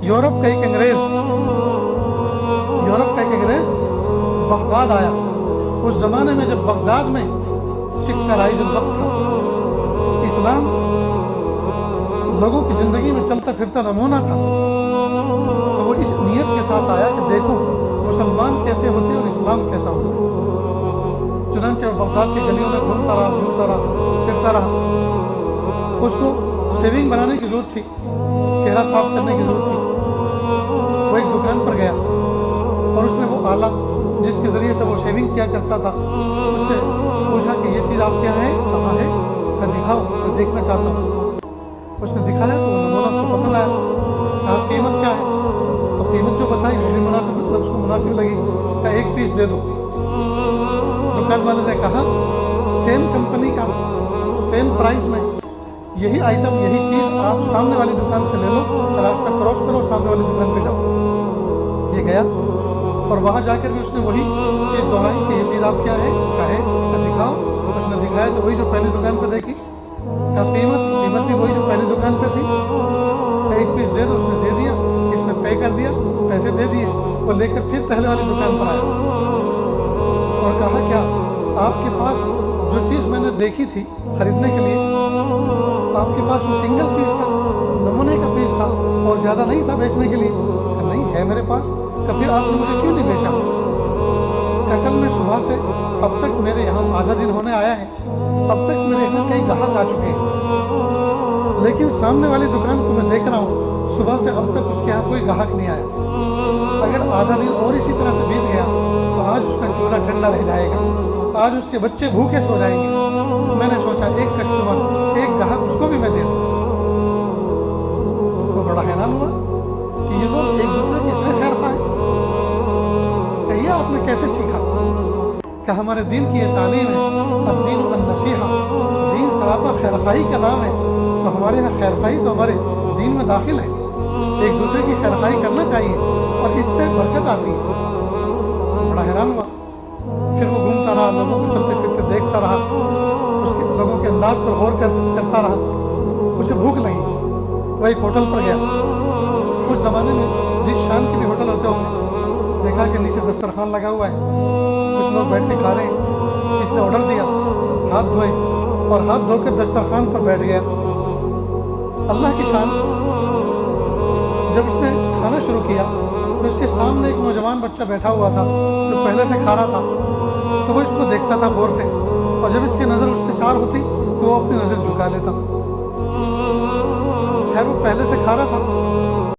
Europe کا ایک انگریز بغداد آیا. اس زمانے میں جب بغداد میں سیکولرائزم وقت تھا، اسلام لوگوں کی زندگی میں چلتا پھرتا نمونہ تھا، تو وہ اس نیت کے ساتھ آیا کہ دیکھو مسلمان کیسے ہوتے ہیں اور اسلام کیسا ہوتا ہے. چنانچہ وہ بغداد کی گلیوں میں گھومتا رہا پھرتا رہا. اس کو سیونگ بنانے کی ضرورت تھی، چہرہ صاف کرنے کی ضرورت تھی. وہ ایک دکان پر گیا اور اس نے وہ آلہ جس کے ذریعے سے وہ شیونگ کیا کرتا تھا اس سے پوچھا کہ یہ چیز آپ کے یہاں ہے، کہاں ہے؟ میں دکھاؤ، میں دیکھنا چاہتا ہوں. اس نے دکھایا تو وہ نمونہ اس کو پسند آیا. کہا قیمت کیا ہے؟ تو قیمت جو بتائی وہ بھی اس کو مناسب لگی. کہا ایک پیس دے دو. دکان والے نے کہا سیم کمپنی کا سیم پرائز میں یہی آئٹم یہی چیز آپ سامنے والی دکان سے لے لو، راستہ کراس کرو، سامنے والی دکان پہ جاؤ. یہ گیا اور وہاں جا کر بھی اس نے وہی چیز دہرائی کہ یہ چیز آپ کیا ہے؟ کہے کہ دکھاؤ. اس نے دکھایا تو وہی جو پہلی دکان پہ دیکھی. کہا قیمت بھی وہی جو پہلی دکان پہ تھی. ایک پیس دے دو. اس نے دے دیا، اس نے پے کر دیا، پیسے دے دیے. وہ لے کر پھر پہلے والی دکان پر آیا اور کہا کیا آپ کے پاس جو چیز میں نے دیکھی تھی خریدنے کے لیے، آپ کے پاس وہ سنگل پیس تھا، نمونے کا پیس تھا اور زیادہ نہیں تھا بیچنے کے لیے؟ کہ نہیں ہے میرے پاس. کہ پھر آپ نے مجھے کیوں نہیں بیچا؟ کہ اصل میں صبح سے اب تک میرے یہاں آدھا دن ہونے آیا ہے، اب تک میرے یہاں کئی گاہک آ چکے ہیں، لیکن سامنے والی دکان کو میں دیکھ رہا ہوں صبح سے اب تک اس کے یہاں کوئی گاہک نہیں آیا. اگر آدھا دن اور اسی طرح سے بیت گیا تو آج اس کا چولہا ٹھنڈا رہ جائے گا، آج اس کے بچے بھوکے سو جائیں گے. میں نے سوچا ایک کسٹمر، ایک گاہک اس کو بھی میں دے دوں. وہ بڑا حیران ہوا کہ یہ لوگ ایک دوسرے کے اتنے خیر خواہ ہیں. کہ یہ آپ نے کیسے سیکھا؟ کہ ہمارے دین کی یہ تعلیم ہے، الدین النصیحہ، دین سراپا خیر خواہی کا نام ہے. تو ہمارے یہاں خیر خواہی تو ہمارے دین میں داخل ہے. ایک دوسرے کی خیر خواہی کرنا چاہیے اور اس سے برکت آتی ہے. بڑا حیران ہوا. پھر وہ گھومتا رہا، لوگوں کو چلتے پھرتے دیکھتا رہا، اس کے لوگوں کے انداز پر غور کرتا رہا. اسے بھوک لگی، وہ ایک ہوٹل پر گیا. اس زمانے میں جس شان کے بھی ہوٹل ہوتے ہوں، دیکھا کہ نیچے دسترخوان لگا ہوا ہے، کچھ لوگ بیٹھ کے کھا رہے ہیں. اس نے آرڈر دیا، ہاتھ دھوئے اور ہاتھ دھو کر دسترخوان پر بیٹھ گیا. اللہ کی شان، جب اس نے کھانا شروع کیا تو اس کے سامنے ایک نوجوان بچہ بیٹھا ہوا تھا جو پہلے سے کھا رہا تھا. تو وہ اس کو دیکھتا تھا غور سے، اور جب اس کی نظر اس سے چار ہوتی تو وہ اپنی نظر جھکا لیتا. خیر وہ پہلے سے کھا رہا تھا